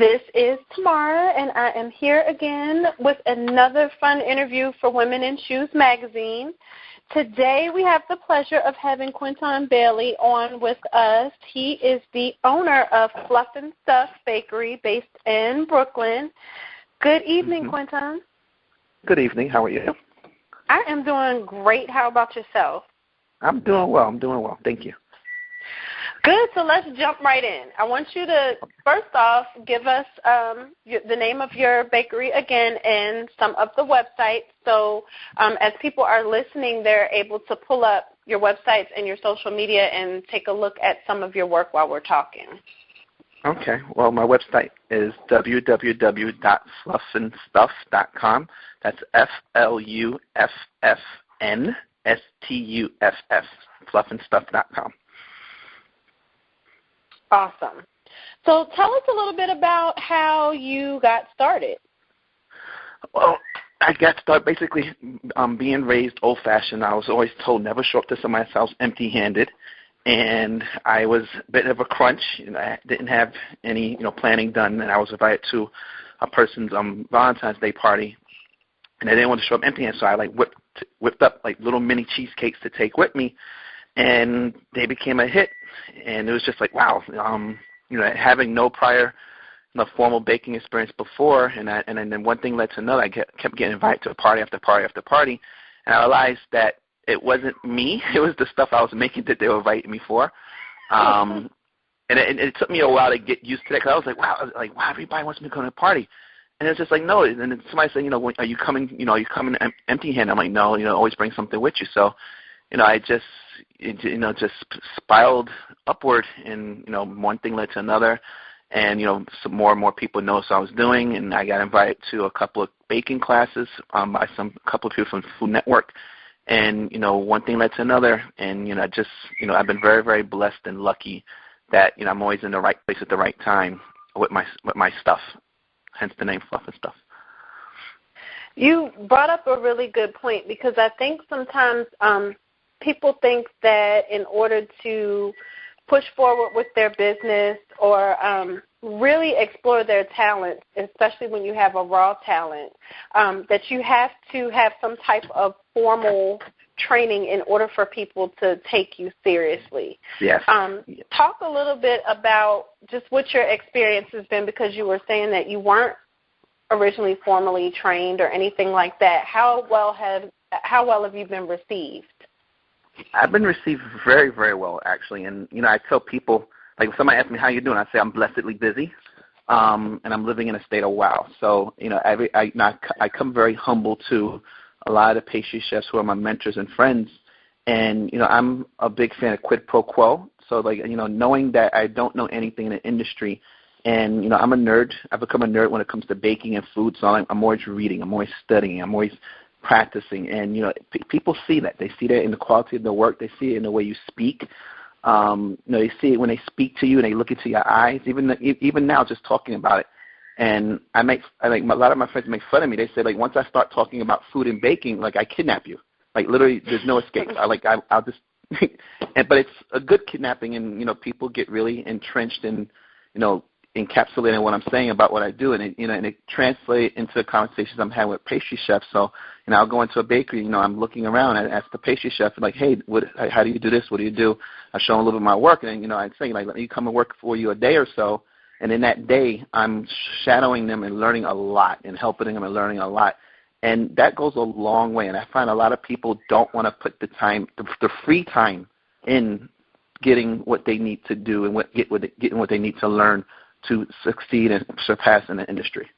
This is Tamara, and I am here again with another fun interview for Women in Shoes magazine. Today we have the pleasure of having Quinton Bailey on with us. He is the owner of Fluff and Stuff Bakery based in Brooklyn. Good evening, Quinton. Good evening. How are you? I am doing great. How about yourself? I'm doing well. Thank you. Good. So let's jump right in. I want you to, first off, give us the name of your bakery again and some of the websites. So as people are listening, they're able to pull up your websites and your social media and take a look at some of your work while we're talking. Okay. Well, my website is www.fluffandstuff.com. That's FLUFFNSTUFF, fluffandstuff.com. Awesome. So tell us a little bit about how you got started. Well, I got started basically being raised old-fashioned. I was always told never show up to somebody's house empty-handed, and I was a bit of a crunch. I didn't have any planning done, and I was invited to a person's Valentine's Day party, and I didn't want to show up empty-handed, so I whipped up little mini cheesecakes to take with me, and they became a hit. And it was just like, wow, having no prior formal baking experience before, and then one thing led to another. I kept getting invited to party after party after party, and I realized that it wasn't me. It was the stuff I was making that they were inviting me for. And it took me a while to get used to that, because I was like, wow, everybody wants me to come to a party. And it's just like, no. And then somebody said, are you coming empty-handed? I'm like, no, always bring something with you. So, I just spiraled upward, and one thing led to another, and some more and more people noticed what I was doing, and I got invited to a couple of baking classes by a couple of people from Food Network, and one thing led to another, and I've been very, very blessed and lucky that I'm always in the right place at the right time with my stuff, hence the name Fluff and Stuff. You brought up a really good point, because I think sometimes people think that in order to push forward with their business or really explore their talents, especially when you have a raw talent, that you have to have some type of formal training in order for people to take you seriously. Yes. Talk a little bit about just what your experience has been, because you were saying that you weren't originally formally trained or anything like that. How well have you been received? I've been received very, very well, actually. And, I tell people, if somebody asks me how you doing, I say I'm blessedly busy, and I'm living in a state of wow. So, I come very humble to a lot of the pastry chefs who are my mentors and friends. And, I'm a big fan of quid pro quo. So, knowing that I don't know anything in the industry, and, I'm a nerd. I've become a nerd when it comes to baking and food. So I'm always reading. I'm always studying. I'm always practicing, and people see that. They see that in the quality of the work. They see it in the way you speak. They see it when they speak to you and they look into your eyes. Even now, just talking about it, and I make a lot of my friends make fun of me. They say once I start talking about food and baking, I kidnap you. Literally, there's no escape. I'll just. But it's a good kidnapping, and people get really entrenched in encapsulating what I'm saying about what I do, and it translates into the conversations I'm having with pastry chefs. So, I'll go into a bakery, I'm looking around and ask the pastry chef, hey, how do you do this? What do you do? I show them a little bit of my work, and I'd say, let me come and work for you a day or so, and in that day, I'm shadowing them and learning a lot and helping them and learning a lot, and that goes a long way. And I find a lot of people don't want to put the time, the free time, in getting what they need to do and getting what they need to learn to succeed and surpass in the industry.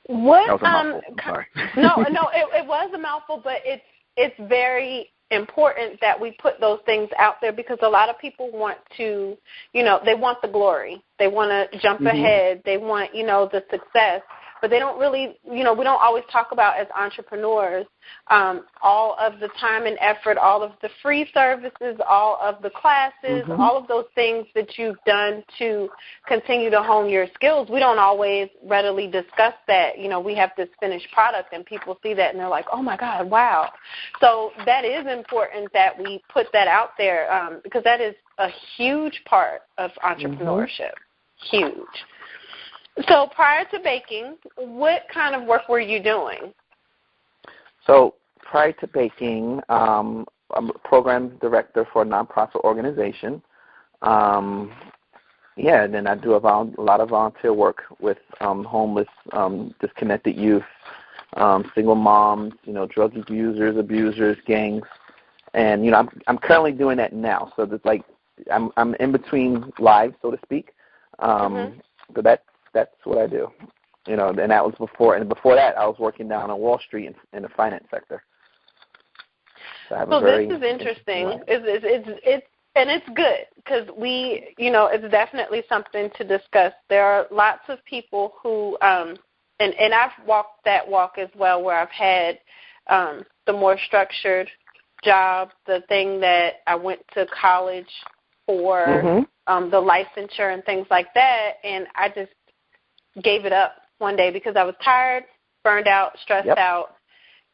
What? That was a mouthful. I'm sorry. No, it was a mouthful, but it's very important that we put those things out there, because a lot of people want to, they want the glory. They want to jump ahead. They want, the success. But they don't really, we don't always talk about as entrepreneurs all of the time and effort, all of the free services, all of the classes, all of those things that you've done to continue to hone your skills. We don't always readily discuss that. We have this finished product, and people see that, and they're like, oh, my God, wow. So that is important that we put that out there, because that is a huge part of entrepreneurship. Huge. So prior to baking, what kind of work were you doing? So prior to baking, I'm a program director for a nonprofit organization. And then I do a lot of volunteer work with homeless, disconnected youth, single moms, drug abusers, gangs. And, I'm currently doing that now. So it's like I'm in between lives, so to speak. So that's what I do. And that was before. And before that, I was working down on Wall Street in the finance sector. So this is interesting. It's good because it's definitely something to discuss. There are lots of people who, and I've walked that walk as well, where I've had the more structured job, the thing that I went to college for, the licensure and things like that, and I just gave it up one day because I was tired, burned out, stressed out,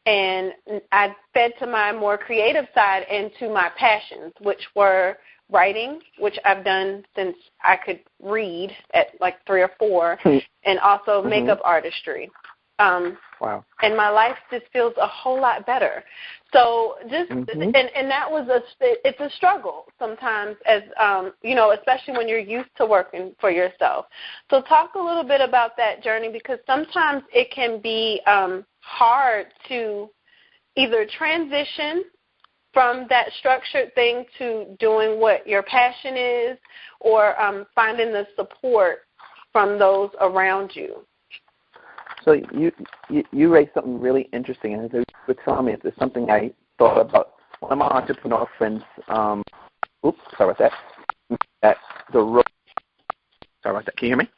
and I fed to my more creative side and to my passions, which were writing, which I've done since I could read at like 3 or 4, and also makeup artistry. Wow. And my life just feels a whole lot better. So just and that was it's a struggle sometimes, as especially when you're used to working for yourself. So talk a little bit about that journey, because sometimes it can be hard to either transition from that structured thing to doing what your passion is, or finding the support from those around you. So you raised something really interesting, and you were telling me it's something I thought about. One of my entrepreneur friends, sorry about that. At the road. Sorry about that. Can you hear me?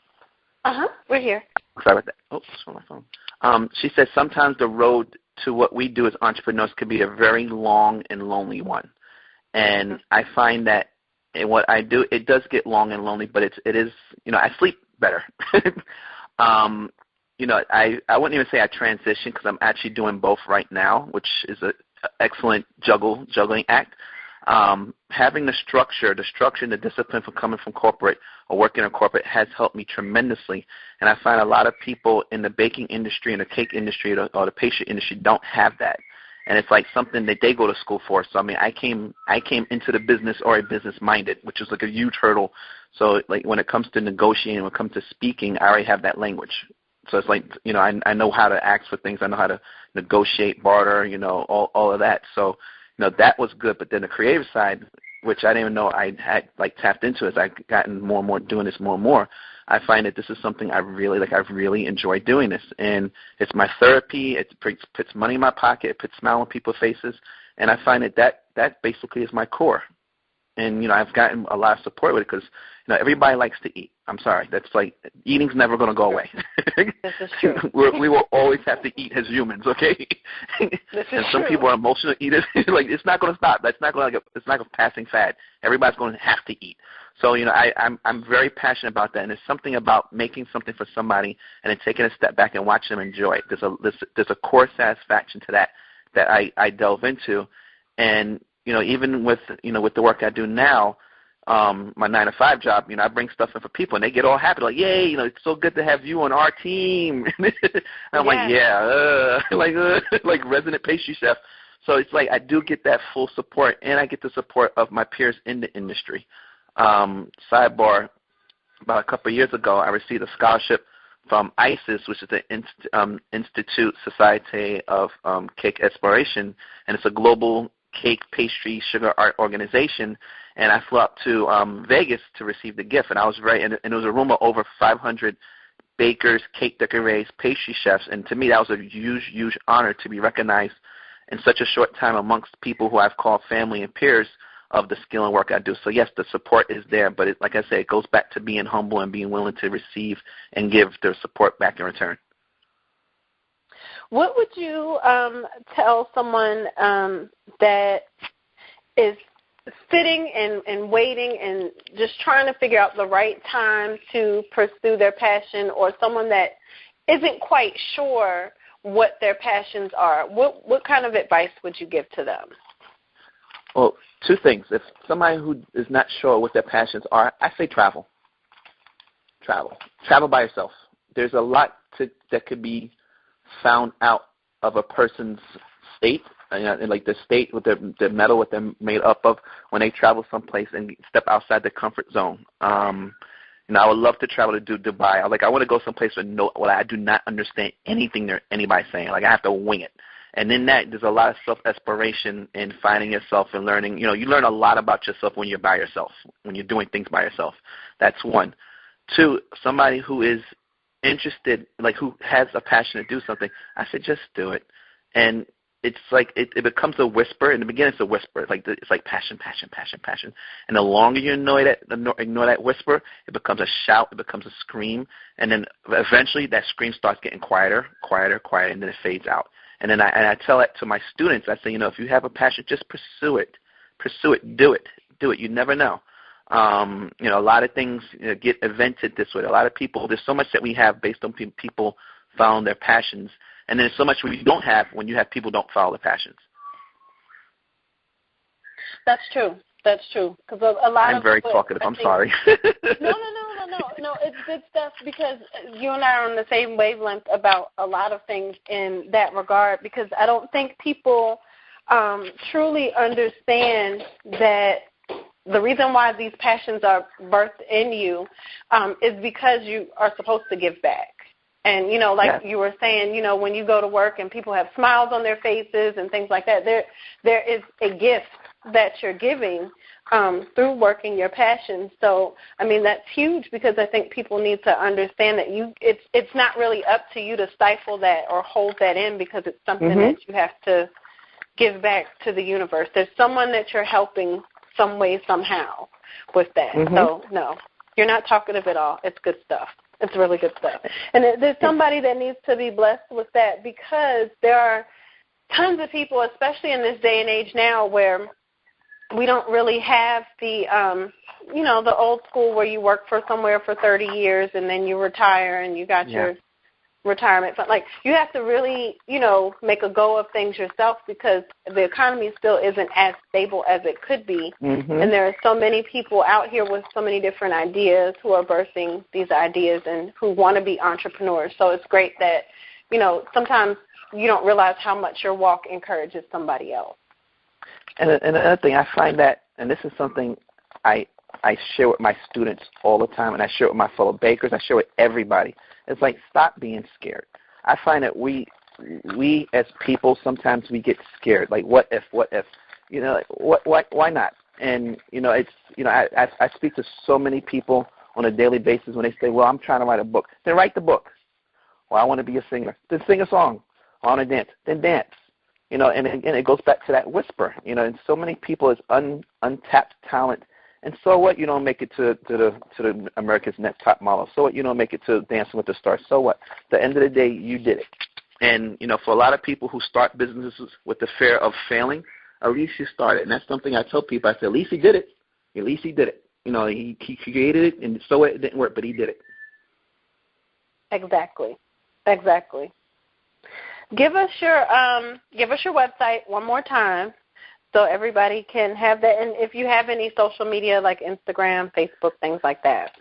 We're here. Sorry about that. Oh, it's on my phone. She said sometimes the road to what we do as entrepreneurs can be a very long and lonely one, and I find that in what I do, it does get long and lonely, but it is I sleep better. I wouldn't even say I transitioned, because I'm actually doing both right now, which is an excellent juggling act. Having the structure and the discipline from coming from corporate or working in corporate has helped me tremendously. And I find a lot of people in the baking industry and the cake industry or the pastry industry don't have that. And it's like something that they go to school for. So, I came into the business already business-minded, which is like a huge hurdle. So, like, when it comes to negotiating, when it comes to speaking, I already have that language. So it's like, I know how to ask for things. I know how to negotiate, barter, all of that. So, that was good. But then the creative side, which I didn't even know I had tapped into as I've gotten more and more doing this more and more, I find that this is something I really like. I've really enjoyed doing this. And it's my therapy. It puts money in my pocket. It puts a smile on people's faces. And I find that basically is my core. And, I've gotten a lot of support with it because, everybody likes to eat. I'm sorry. That's like, eating's never going to go away. This is true. We will always have to eat as humans, okay? And some people are emotional eaters. Like, it's not going to stop. It's not a passing fad. Everybody's going to have to eat. So, I'm very passionate about that. And there's something about making something for somebody and then taking a step back and watching them enjoy it. There's a core satisfaction to that I delve into. And, even with the work I do now, my 9-to-5 job, I bring stuff in for people, and they get all happy, like, yay, it's so good to have you on our team. And I'm like, like resident pastry chef. So it's like I do get that full support, and I get the support of my peers in the industry. Sidebar, about a couple of years ago, I received a scholarship from ISIS, which is the Institute Society of Cake Exploration, and it's a global cake, pastry, sugar art organization. And I flew out to Vegas to receive the gift, and I was and it was a room of over 500 bakers, cake decorators, pastry chefs, and to me that was a huge, huge honor to be recognized in such a short time amongst people who I've called family and peers of the skill and work I do. So yes, the support is there, but like I said, it goes back to being humble and being willing to receive and give their support back in return. What would you tell someone that is sitting and waiting and just trying to figure out the right time to pursue their passion, or someone that isn't quite sure what their passions are? What kind of advice would you give to them? Well, two things. If somebody who is not sure what their passions are, I say travel. travel. Travel by yourself. There's a lot that could be found out of a person's state, like the state with the metal, what they're made up of when they travel someplace and step outside their comfort zone. I would love to travel to Dubai. I want to go someplace where I do not understand anything anybody's saying. Like, I have to wing it. And in that, there's a lot of self-exploration in finding yourself and learning. You learn a lot about yourself when you're by yourself, when you're doing things by yourself. That's one. Two, somebody who is interested, like who has a passion to do something, I said, just do it. And it's like it becomes a whisper. In the beginning, it's a whisper. It's like passion, passion, passion, passion. And the longer you ignore that whisper, it becomes a shout. It becomes a scream. And then eventually that scream starts getting quieter, quieter, quieter, and then it fades out. And then I tell that to my students. I say, if you have a passion, just pursue it. Pursue it. Do it. Do it. You never know. A lot of things get invented this way. A lot of people, there's so much that we have based on people following their passions. And there's so much we don't have when you have people don't follow their passions. That's true. That's true. Because a lot I'm very talkative. I'm sorry. No, it's good stuff because you and I are on the same wavelength about a lot of things in that regard, because I don't think people truly understand that the reason why these passions are birthed in you is because you are supposed to give back. And, like you were saying, when you go to work and people have smiles on their faces and things like that, there is a gift that you're giving through working your passion. So, that's huge, because I think people need to understand that it's not really up to you to stifle that or hold that in, because it's something that you have to give back to the universe. There's someone that you're helping some way, somehow with that. So, no, you're not talkative at all. It's good stuff. It's really good stuff. And there's somebody that needs to be blessed with that, because there are tons of people, especially in this day and age now, where we don't really have the, the old school where you work for somewhere for 30 years and then you retire and you got your retirement fund. Like, you have to really, make a go of things yourself, because the economy still isn't as stable as it could be. And there are so many people out here with so many different ideas who are birthing these ideas and who want to be entrepreneurs. So it's great that, sometimes you don't realize how much your walk encourages somebody else. And another thing, I find that, and this is something I share with my students all the time, and I share with my fellow bakers, I share with everybody. It's like, stop being scared. I find that we as people, sometimes we get scared. Like, what if? Why not? And, I speak to so many people on a daily basis when they say, well, I'm trying to write a book. Then write the book. Well, I want to be a singer. Then sing a song. I want to dance. Then dance. And it goes back to that whisper. And so many people is untapped talent. And so what? You don't make it to the America's Next Top Model. So what? You don't make it to Dancing with the Stars. So what? At the end of the day, you did it. And, for a lot of people who start businesses with the fear of failing, at least you started. And that's something I tell people. I said, at least he did it. At least he did it. He created it, and so it didn't work, but he did it. Exactly. Give us your website one more time, so everybody can have that. And if you have any social media like Instagram, Facebook, things like that.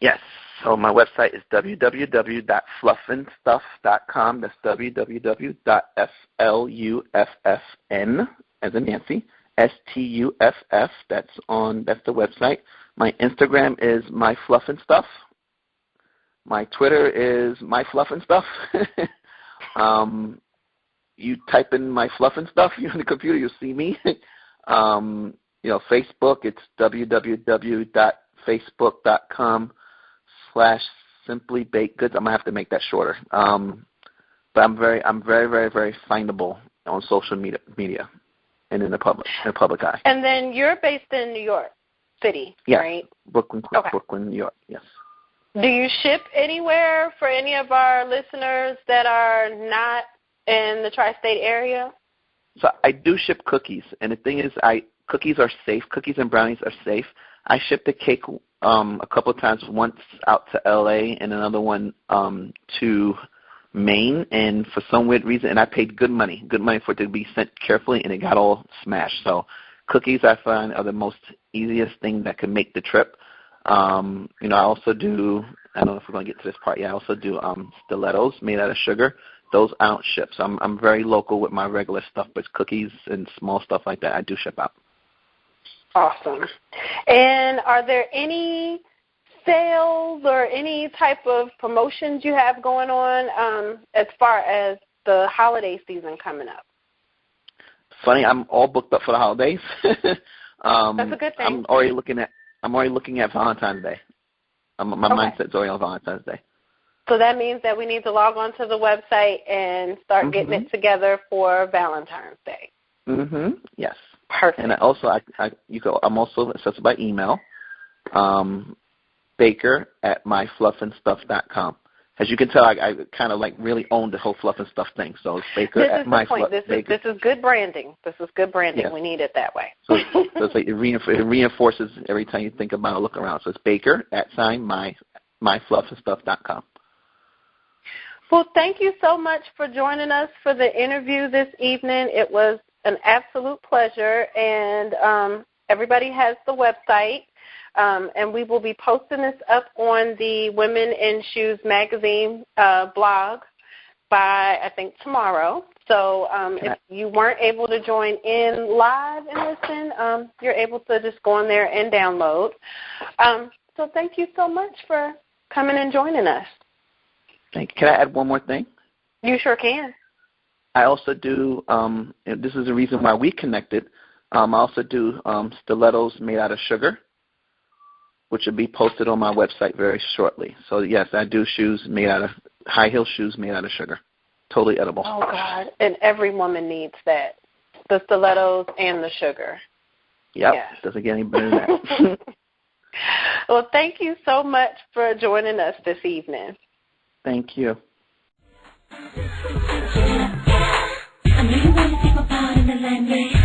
Yes. So my website is www.fluffandstuff.com. That's www.fluffn, as in Nancy, STUFF. That's the website. My Instagram is my Fluff and Stuff. My Twitter is my Fluff and Stuff. You type in my Fluff and Stuff, you're on the computer, you'll see me. Facebook, it's www.facebook.com/simplybaked goods. I'm gonna have to make that shorter. But I'm very, very, very findable on social media and in the public eye. And then you're based in New York City, yes. Right? Brooklyn, New York. Yes. Do you ship anywhere for any of our listeners that are not in the tri-state area? So I do ship cookies, and the thing is, cookies are safe. Cookies and brownies are safe. I shipped a cake a couple of times, once out to L.A. and another one to Maine, and for some weird reason, and I paid good money for it to be sent carefully, and it got all smashed. So cookies, I find, are the most easiest thing that can make the trip. I also do, I don't know if we're going to get to this part yet, I also do stilettos made out of sugar. Those I don't ship. So I'm very local with my regular stuff, but cookies and small stuff like that I do ship out. Awesome. And are there any sales or any type of promotions you have going on as far as the holiday season coming up? Funny, I'm all booked up for the holidays. That's a good thing. I'm already looking at Valentine's Day. My mindset's already on Valentine's Day. So that means that we need to log on to the website and start getting it together for Valentine's Day. Yes. Perfect. And I'm also accessible by email, baker@myfluffandstuff.com. As you can tell, I kind of like really own the whole Fluff and Stuff thing. So it's baker@myfluff. This is good branding. This is good branding. Yes. We need it that way. So it's like it reinforces every time you think about it, look around. So it's baker@myfluffandstuff.com. Well, thank you so much for joining us for the interview this evening. It was an absolute pleasure, and everybody has the website, and we will be posting this up on the Women in Shoes magazine blog by, I think, tomorrow. So if you weren't able to join in live and listen, you're able to just go on there and download. So thank you so much for coming and joining us. Thank you. Can I add one more thing? You sure can. I also do, and this is the reason why we connected, I also do stilettos made out of sugar, which will be posted on my website very shortly. So, yes, I do high heel shoes made out of sugar. Totally edible. Oh, God. And every woman needs that, the stilettos and the sugar. Yep. Yes. Doesn't get any better than that. Well, thank you so much for joining us this evening. Thank you. I know you want to take my part in the limelight.